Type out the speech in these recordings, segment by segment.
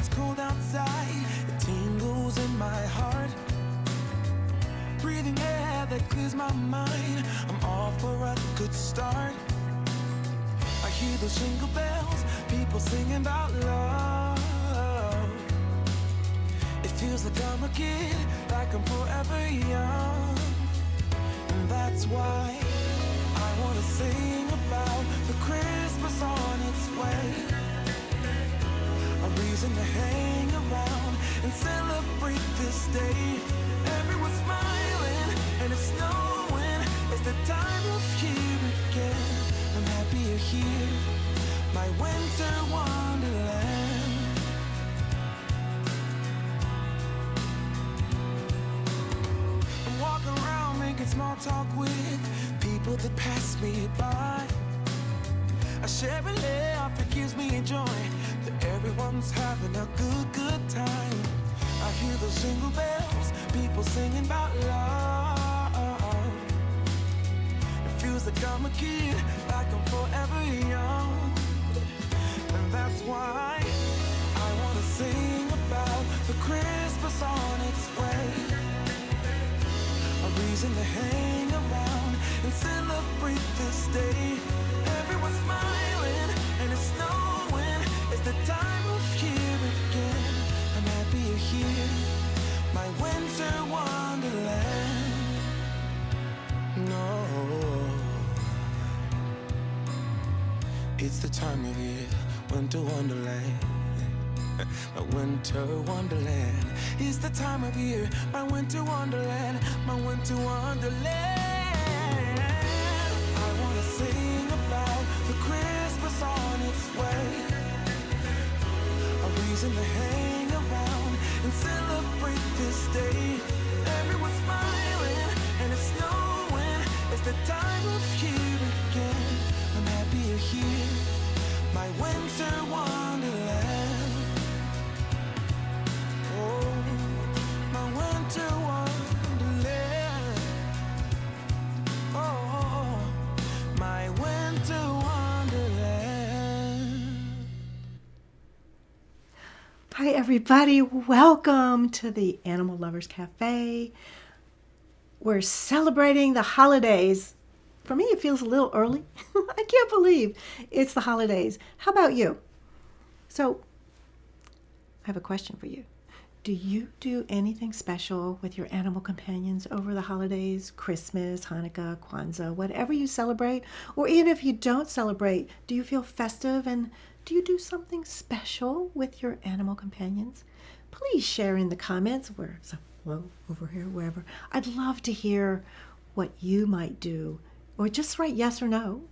it's cold outside, it tingles in my heart. Breathing air that clears my mind, I'm all for a good start. I hear those jingle bells, people singing about love. It feels like I'm a kid, like I'm forever young. And that's why I wanna sing about the Christmas on its way. A reason to hang around and celebrate this day. Everyone's smiling and it's snowing. It's the time of year again. I'm happy you're here, my winter wonderland. I'm walking around making small talk with people that pass me by. I share a laugh, it gives me joy that everyone's having a good time. I hear those jingle bells, people singing about love. It feels like I'm a kid, like I'm forever young. And that's why I wanna sing about the Christmas on its way. A reason to hang around and celebrate this day. Everyone's smiling and it's snowing. It's the time of year again. I'm happy you're here, my winter wonderland. No, it's the time of year, winter wonderland. My winter wonderland. It's the time of year, my winter wonderland, my winter wonderland. I wanna sing about the Christmas on its way. A reason to hang around and celebrate this day. Everyone's smiling and it's snowing. It's the time of year again. I'm happy you're here, my winter wonderland. Oh, my winter wonderland. Oh, my winter wonderland. Hi everybody, welcome to the Animal Lovers Cafe. We're celebrating the holidays. For me, it feels a little early. I can't believe it's the holidays. How about you? So, I have a question for you. Do you do anything special with your animal companions over the holidays? Christmas, Hanukkah, Kwanzaa, whatever you celebrate? Or even if you don't celebrate, do you feel festive and do you do something special with your animal companions? Please share in the comments, over here, wherever. I'd love to hear what you might do, or just write yes or no.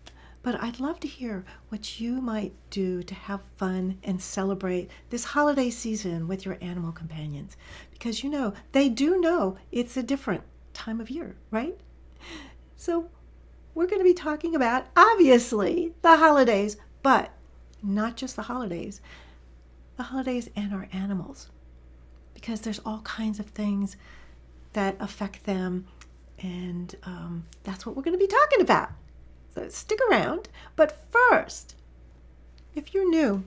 But I'd love to hear what you might do to have fun and celebrate this holiday season with your animal companions. Because you know, they do know it's a different time of year, right? So we're going to be talking about, obviously, the holidays, but not just the holidays and our animals. Because there's all kinds of things that affect them, and that's what we're going to be talking about. So stick around. But first, if you're new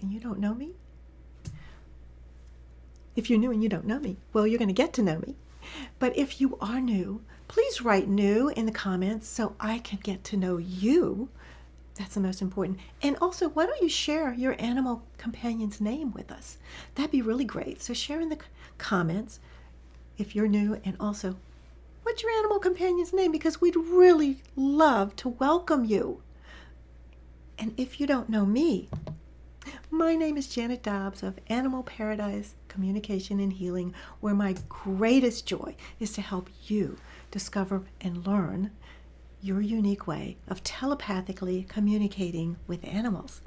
and you don't know me, well, you're going to get to know me. But if you are new, please write new in the comments so I can get to know you. That's the most important. And also, why don't you share your animal companion's name with us? That'd be really great. So share in the comments if you're new, and also, what's your animal companion's name? Because we'd really love to welcome you. And if you don't know me, my name is Janet Dobbs of Animal Paradise Communication and Healing, where my greatest joy is to help you discover and learn your unique way of telepathically communicating with animals.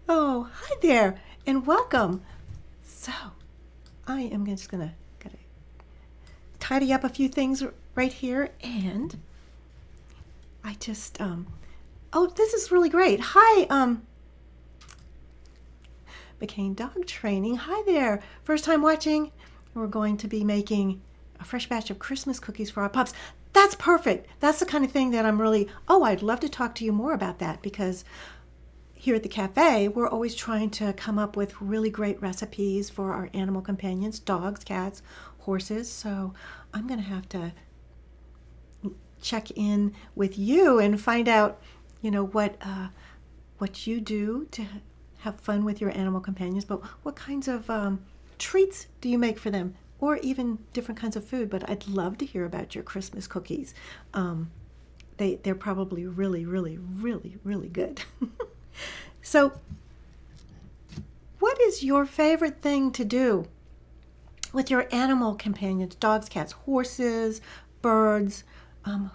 Oh, hi there, and welcome. So, I am just gonna tidy up a few things right here, and I just, oh, this is really great. Hi, McCain Dog Training. Hi there. First time watching. We're going to be making a fresh batch of Christmas cookies for our pups. That's perfect. That's the kind of thing that I'm really, I'd love to talk to you more about that, because here at the cafe, we're always trying to come up with really great recipes for our animal companions, dogs, cats, horses. So I'm going to have to check in with you and find out, what you do to have fun with your animal companions. But what kinds of treats do you make for them, or even different kinds of food? But I'd love to hear about your Christmas cookies. They're probably really, really, really, really good. So, what is your favorite thing to do with your animal companions, dogs, cats, horses, birds,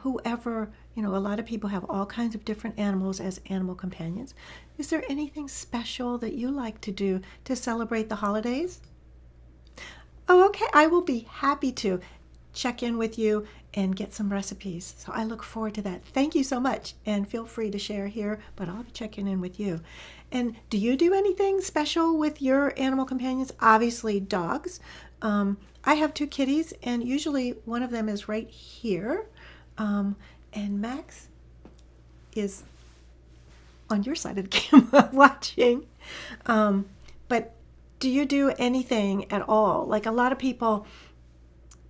whoever? A lot of people have all kinds of different animals as animal companions. Is there anything special that you like to do to celebrate the holidays? Oh, okay. I will be happy to check in with you and get some recipes. So I look forward to that. Thank you so much. And feel free to share here, but I'll be checking in with you. And do you do anything special with your animal companions? Obviously, dogs. I have 2 kitties, and usually one of them is right here. And Max is on your side of the camera watching. But do you do anything at all? Like a lot of people,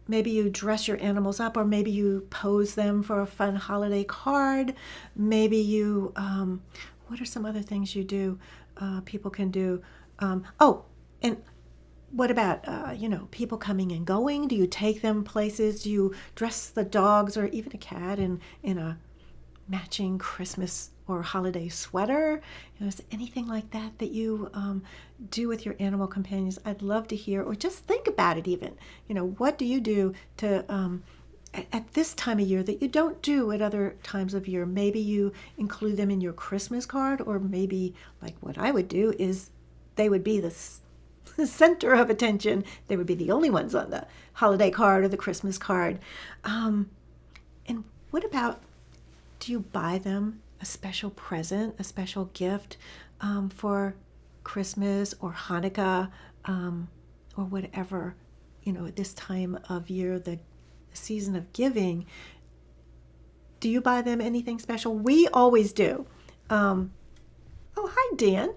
maybe you dress your animals up, or maybe you pose them for a fun holiday card. Maybe you, what are some other things you do? People can do. And what about, people coming and going? Do you take them places? Do you dress the dogs or even a cat in a matching Christmas or holiday sweater? Is there anything like that that you do with your animal companions? I'd love to hear, or just think about it even. What do you do to at this time of year that you don't do at other times of year? Maybe you include them in your Christmas card, or maybe like what I would do is they would be the center of attention. They would be the only ones on the holiday card or the Christmas card. And what about, do you buy them a special present, a special gift for Christmas or Hanukkah or whatever, at this time of year, the season of giving? Do you buy them anything special? We always do. Oh, hi, Dan.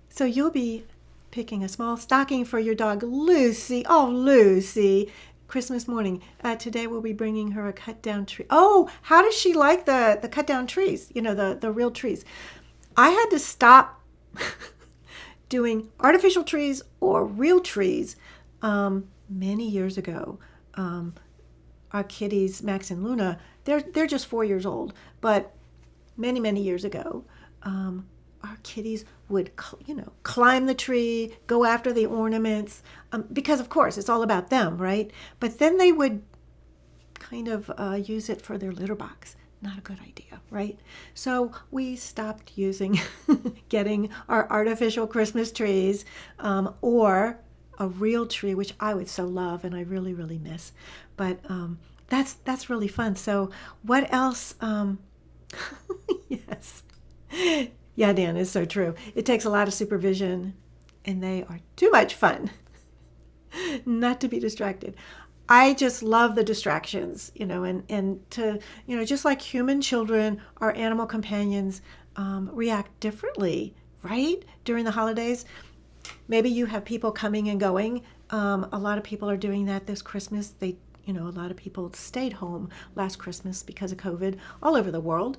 So you'll be picking a small stocking for your dog, Lucy. Oh, Lucy. Christmas morning. Today we'll be bringing her a cut down tree. Oh, how does she like the cut down trees? The real trees. I had to stop doing artificial trees or real trees many years ago. Our kitties, Max and Luna, they're just 4 years old, but many, many years ago, our kitties would, climb the tree, go after the ornaments, because of course it's all about them, right? But then they would kind of use it for their litter box. Not a good idea, right? So we stopped getting our artificial Christmas trees or a real tree, which I would so love and I really, really miss. But that's really fun. So what else? Yes. Yeah, Dan, it's so true. It takes a lot of supervision, and they are too much fun not to be distracted. I just love the distractions, and to, just like human children, our animal companions react differently, right? During the holidays. Maybe you have people coming and going. A lot of people are doing that this Christmas. A lot of people stayed home last Christmas because of COVID all over the world.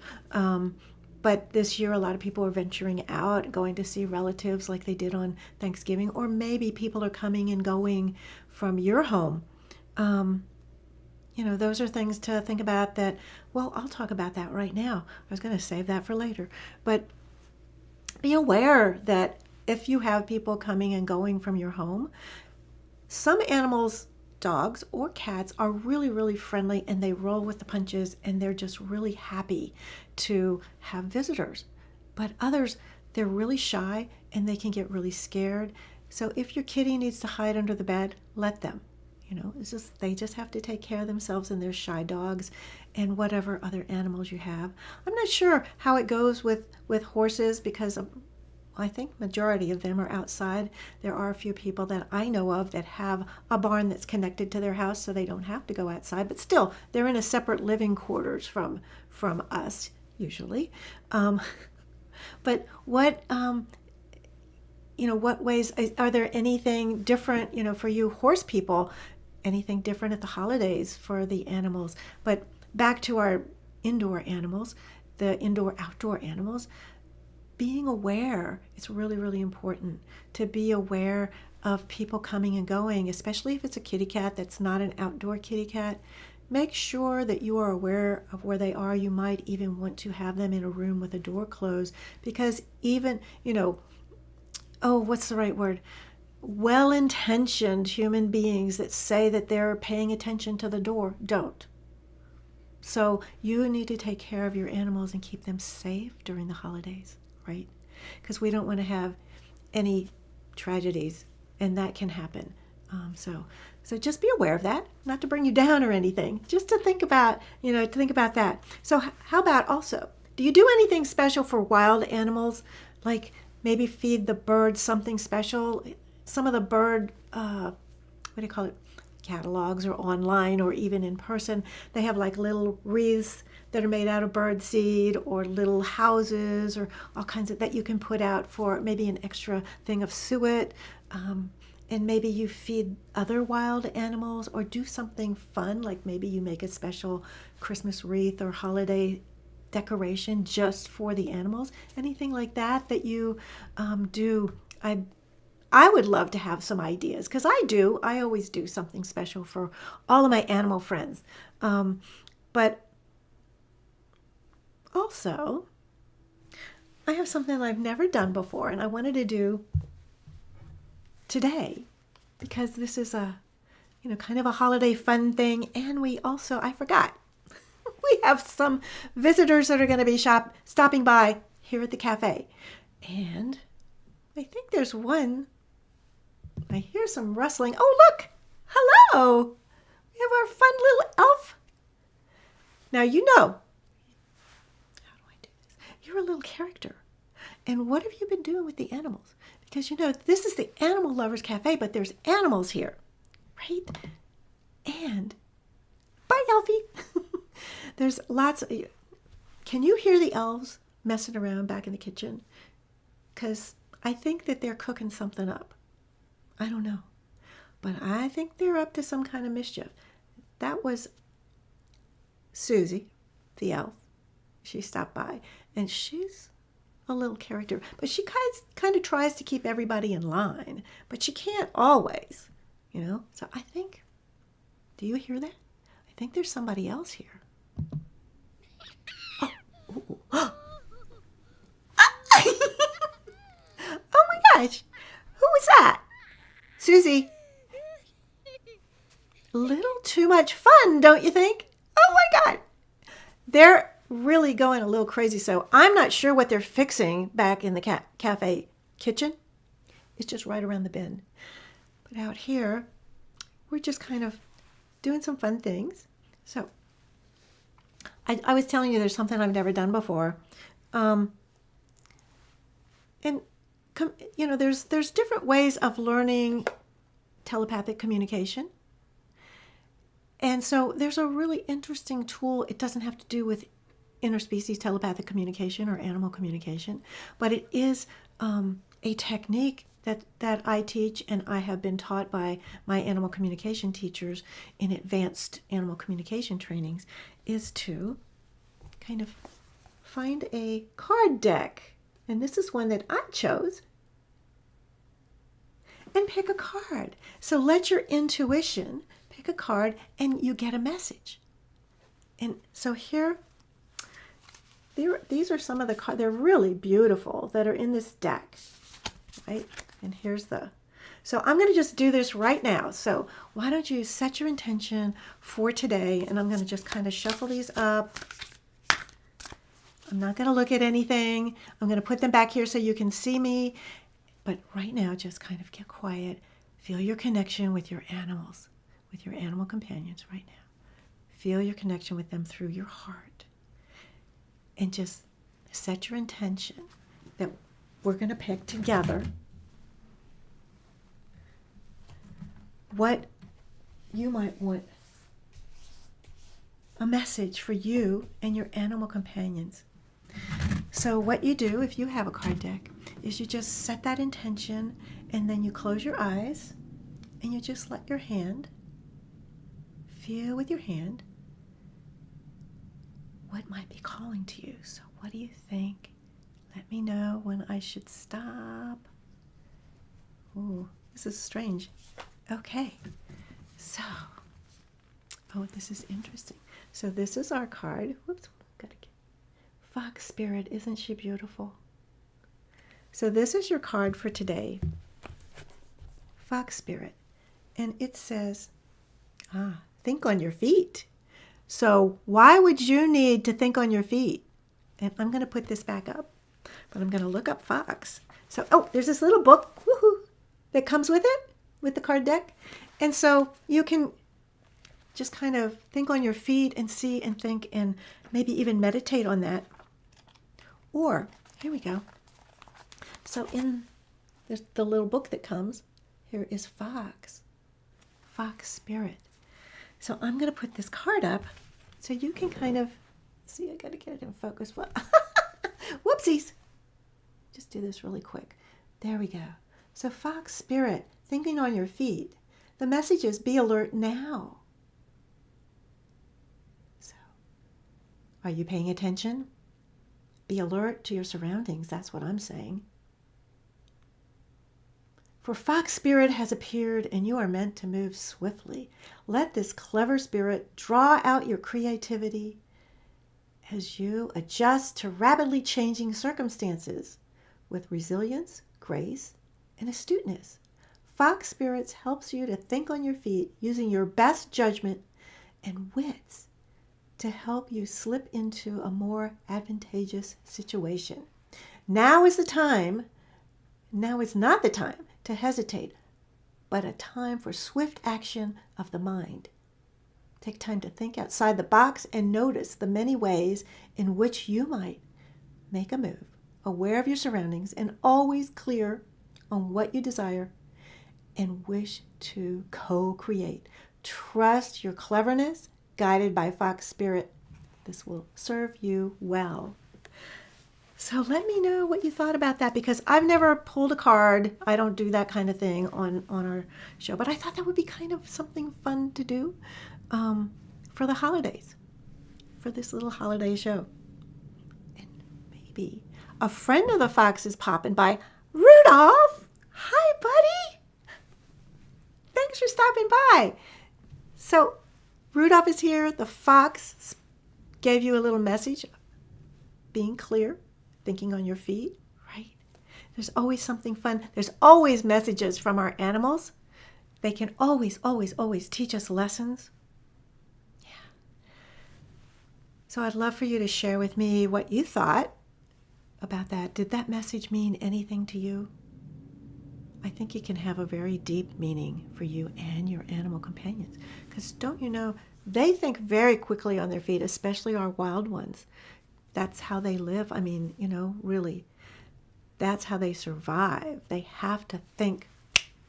But this year, a lot of people are venturing out, going to see relatives like they did on Thanksgiving, or maybe people are coming and going from your home. Those are things to think about that, well, I'll talk about that right now. I was going to save that for later. But be aware that if you have people coming and going from your home, some animals, dogs or cats, are really, really friendly, and they roll with the punches, and they're just really happy to have visitors. But others, they're really shy and they can get really scared. So if your kitty needs to hide under the bed, let them. They just have to take care of themselves and their shy dogs and whatever other animals you have. I'm not sure how it goes with horses, because I think majority of them are outside. There are a few people that I know of that have a barn that's connected to their house, so they don't have to go outside. But still, they're in a separate living quarters from us. usually. Um, but what ways, are there anything different, for you horse people, anything different at the holidays for the animals? But back to our indoor animals, the indoor-outdoor animals, being aware, it's really, really important to be aware of people coming and going, especially if it's a kitty cat that's not an outdoor kitty cat. Make sure that you are aware of where they are. You might even want to have them in a room with a door closed, because even, what's the right word? Well-intentioned human beings that say that they're paying attention to the door don't. So you need to take care of your animals and keep them safe during the holidays, right? Because we don't want to have any tragedies, and that can happen. So just be aware of that, not to bring you down or anything, just to think about, that. So how about also, do you do anything special for wild animals? Like maybe feed the birds something special? Some of the bird, catalogs, or online, or even in person, they have like little wreaths that are made out of bird seed, or little houses, or all kinds of that you can put out for maybe an extra thing of suet. And maybe you feed other wild animals, or do something fun, like maybe you make a special Christmas wreath or holiday decoration just for the animals. Anything like that you do. I would love to have some ideas, because I always do something special for all of my animal friends. But also, I have something I've never done before, and I wanted to do today, because this is a kind of a holiday fun thing. And I forgot, we have some visitors that are going to be stopping by here at the cafe, and I think there's one. I hear some rustling. Oh, look, hello, we have our fun little elf. Now, how do I do this? You're a little character, and what have you been doing with the animals? Because this is the Animal Lovers Cafe, but there's animals here, right? And bye, Elfie. There's lots of. Can you hear the elves messing around back in the kitchen? Because I think that they're cooking something up. I don't know, but I think they're up to some kind of mischief. That was Susie, the elf. She stopped by, and she's a little character, but she kind of tries to keep everybody in line, but she can't always, So I think, do you hear that? I think there's somebody else here. Oh, oh my gosh, who was that? Susie, a little too much fun, don't you think? Oh my God, they're really going a little crazy. So I'm not sure what they're fixing back in the cafe kitchen. It's just right around the bend. But out here, we're just kind of doing some fun things. So I was telling you there's something I've never done before. There's different ways of learning telepathic communication. And so there's a really interesting tool. It doesn't have to do with interspecies telepathic communication or animal communication, but it is a technique that I teach, and I have been taught by my animal communication teachers in advanced animal communication trainings, is to kind of find a card deck. And this is one that I chose. And pick a card. So let your intuition pick a card, and you get a message. And so here, these are some of the cards. They're really beautiful that are in this deck, right? And so I'm going to just do this right now. So why don't you set your intention for today, and I'm going to just kind of shuffle these up. I'm not going to look at anything. I'm going to put them back here so you can see me. But right now, just kind of get quiet. Feel your connection with your animals, with your animal companions right now. Feel your connection with them through your heart. And just set your intention that we're going to pick together what you might want a message for you and your animal companions So what you do if you have a card deck is you just set that intention, and then you close your eyes and you just let your hand feel with your hand what might be calling to you. So what do you think? Let me know when I should stop. Ooh, this is strange. Okay, so, oh, this is interesting. So this is our card. Whoops, gotta get Fox Spirit. Isn't she beautiful? So this is your card for today, Fox Spirit, and it says, think on your feet. So why would you need to think on your feet? And I'm going to put this back up, but I'm going to look up Fox. So, oh, there's this little book, woohoo, that comes with it, with the card deck. And so you can just kind of think on your feet and see and think and maybe even meditate on that. Or, here we go. So there's the little book that comes. Here is Fox Spirit. So I'm going to put this card up so you can kind of see. I got to get it in focus. Whoopsies. Just do this really quick. There we go. So Fox Spirit, thinking on your feet. The message is be alert now. So, are you paying attention? Be alert to your surroundings. That's what I'm saying. For Fox Spirit has appeared, and you are meant to move swiftly. Let this clever spirit draw out your creativity as you adjust to rapidly changing circumstances with resilience, grace, and astuteness. Fox Spirits helps you to think on your feet using your best judgment and wits to help you slip into a more advantageous situation. Now is not the time to hesitate, but a time for swift action of the mind. Take time to think outside the box and notice the many ways in which you might make a move, aware of your surroundings, and always clear on what you desire and wish to co-create. Trust your cleverness, guided by Fox Spirit. This will serve you well. So let me know what you thought about that, because I've never pulled a card. I don't do that kind of thing on our show, but I thought that would be kind of something fun to do for the holidays, for this little holiday show. And maybe a friend of the Fox is popping by. Rudolph! Hi, buddy! Thanks for stopping by. So Rudolph is here. The Fox gave you a little message, being clear, thinking on your feet, right? There's always something fun. There's always messages from our animals. They can always, always, always teach us lessons. Yeah. So I'd love for you to share with me what you thought about that. Did that message mean anything to you? I think it can have a very deep meaning for you and your animal companions. Because don't you know, they think very quickly on their feet, especially our wild ones. That's how they live. I mean, really, that's how they survive. They have to think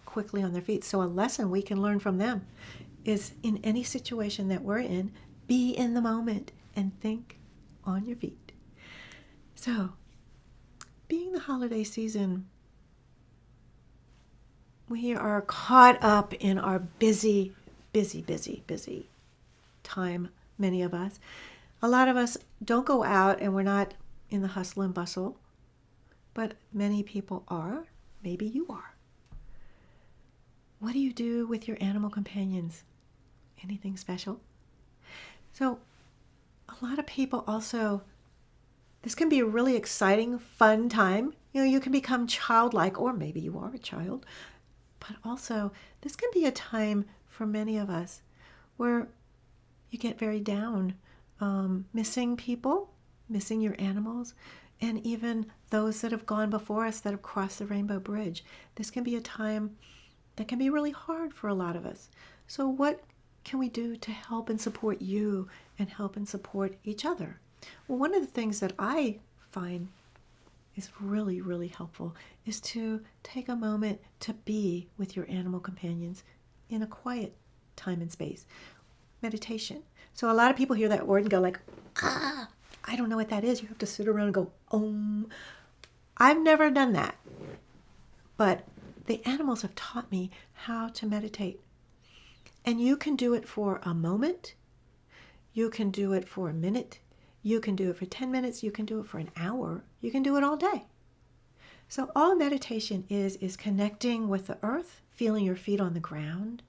quickly on their feet. So a lesson we can learn from them is, in any situation that we're in, be in the moment and think on your feet. So, being the holiday season, we are caught up in our busy time, many of us. A lot of us don't go out and we're not in the hustle and bustle, but many people are. Maybe you are. What do you do with your animal companions? Anything special? So a lot of people also, this can be a really exciting, fun time. You can become childlike, or maybe you are a child, but also this can be a time for many of us where you get very down, missing people, missing your animals, and even those that have gone before us that have crossed the Rainbow Bridge. This can be a time that can be really hard for a lot of us. So what can we do to help and support you and help and support each other? Well, one of the things that I find is really, really helpful is to take a moment to be with your animal companions in a quiet time and space. Meditation. So a lot of people hear that word and go like, I don't know what that is. You have to sit around and go, I've never done that. But the animals have taught me how to meditate. And you can do it for a moment. You can do it for a minute. You can do it for 10 minutes. You can do it for an hour. You can do it all day. So all meditation is connecting with the earth, feeling your feet on the ground,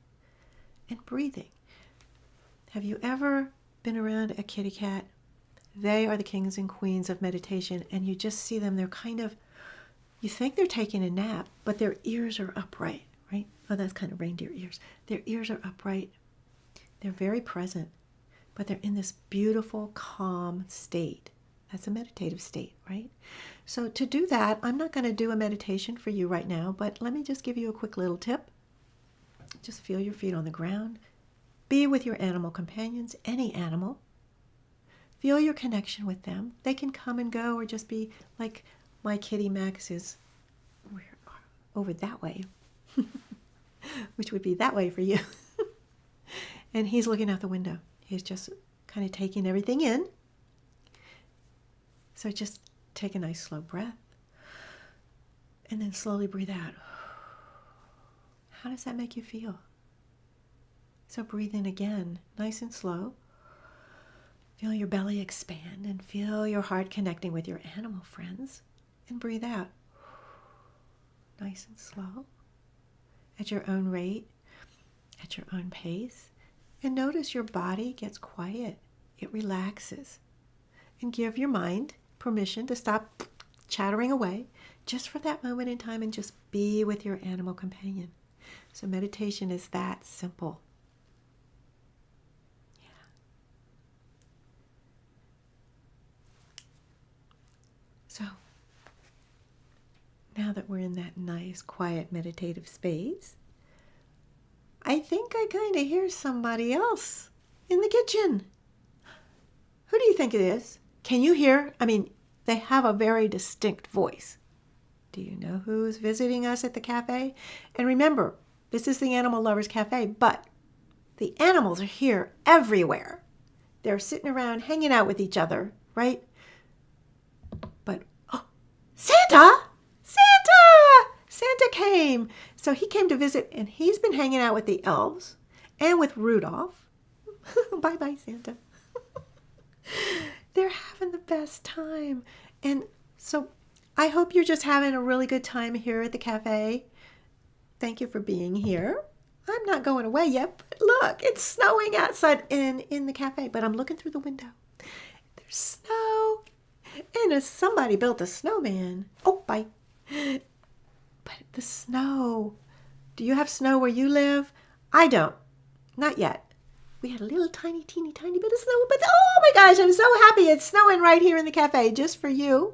and breathing. Have you ever been around a kitty cat? They are the kings and queens of meditation, and you just see them. They're kind of, you think they're taking a nap, but their ears are upright, right? Oh, that's kind of reindeer ears. Their ears are upright. They're very present, but they're in this beautiful, calm state. That's a meditative state, right? So to do that, I'm not going to do a meditation for you right now, but let me just give you a quick little tip. Just feel your feet on the ground. Be with your animal companions, any animal. Feel your connection with them. They can come and go or just be like my kitty Max is over that way, which would be that way for you. And he's looking out the window. He's just kind of taking everything in. So just take a nice slow breath and then slowly breathe out. How does that make you feel? So breathe in again, nice and slow. Feel your belly expand and feel your heart connecting with your animal friends. And breathe out, nice and slow, at your own rate, at your own pace. And notice your body gets quiet. It relaxes. And give your mind permission to stop chattering away just for that moment in time and just be with your animal companion. So meditation is that simple. Yeah. So now that we're in that nice, quiet, meditative space, I think I kind of hear somebody else in the kitchen. Who do you think it is? Can you hear? I mean, they have a very distinct voice. Do you know who's visiting us at the cafe? And remember, this is the Animal Lovers Cafe, but the animals are here everywhere. They're sitting around hanging out with each other, right? But, oh, Santa! Santa! Santa came. So he came to visit, and he's been hanging out with the elves and with Rudolph. Bye-bye, Santa. They're having the best time. And so I hope you're just having a really good time here at the cafe. Thank you for being here. I'm not going away yet, but look, it's snowing outside in the cafe, but I'm looking through the window. There's snow, and somebody built a snowman. Oh, bye. But the snow. Do you have snow where you live? I don't. Not yet. We had a little tiny, teeny, tiny bit of snow, but oh my gosh, I'm so happy it's snowing right here in the cafe just for you.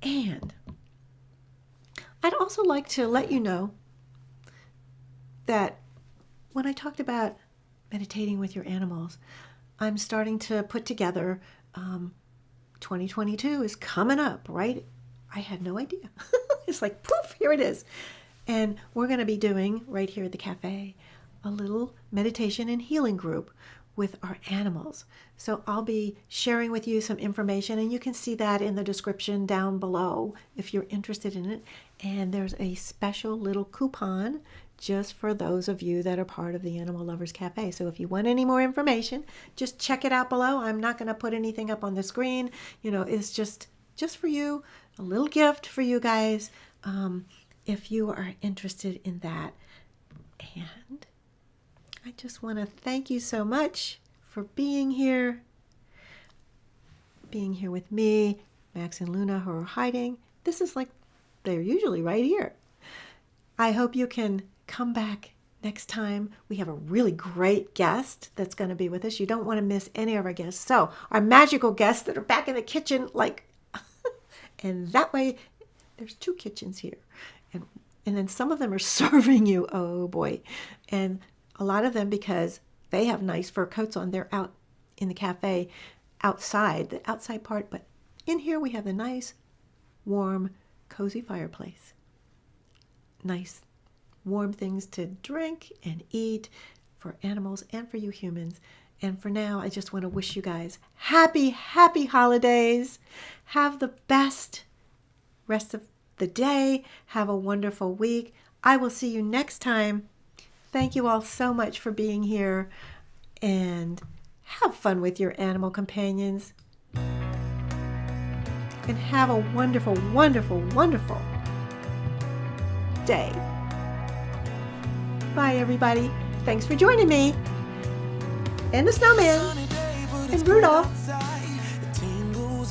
And I'd also like to let you know that when I talked about meditating with your animals, I'm starting to put together 2022 is coming up, right? I had no idea. It's like, poof, here it is. And we're going to be doing right here at the cafe a little meditation and healing group with our animals. So I'll be sharing with you some information, and you can see that in the description down below if you're interested in it. And there's a special little coupon just for those of you that are part of the Animal Lovers Cafe. So if you want any more information, just check it out below. I'm not going to put anything up on the screen. You know, it's just for you, a little gift for you guys if you are interested in that. And I just want to thank you so much for being here with me, Max and Luna, who are hiding. This is like they're usually right here. I hope you can come back next time. We have a really great guest that's going to be with us. You don't want to miss any of our guests. So our magical guests that are back in the kitchen, and that way there's 2 kitchens here. And then some of them are serving you. Oh boy. And a lot of them, because they have nice fur coats on, they're out in the cafe outside, the outside part. But in here we have the nice, warm, cozy fireplace. Nice, warm things to drink and eat for animals and for you humans. And for now, I just want to wish you guys happy, happy holidays. Have the best rest of the day. Have a wonderful week. I will see you next time. Thank you all so much for being here. And have fun with your animal companions. And have a wonderful, wonderful, wonderful day. Bye, everybody. Thanks for joining me. And the snowman. And Rudolph.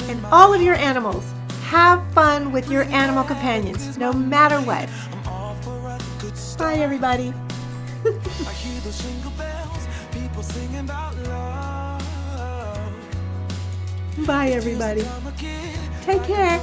And all of your animals. Have fun with your animal companions, no matter what. Bye, everybody. I hear those jingle bells, people singing about love. Bye, everybody. I'm a kid. Take care.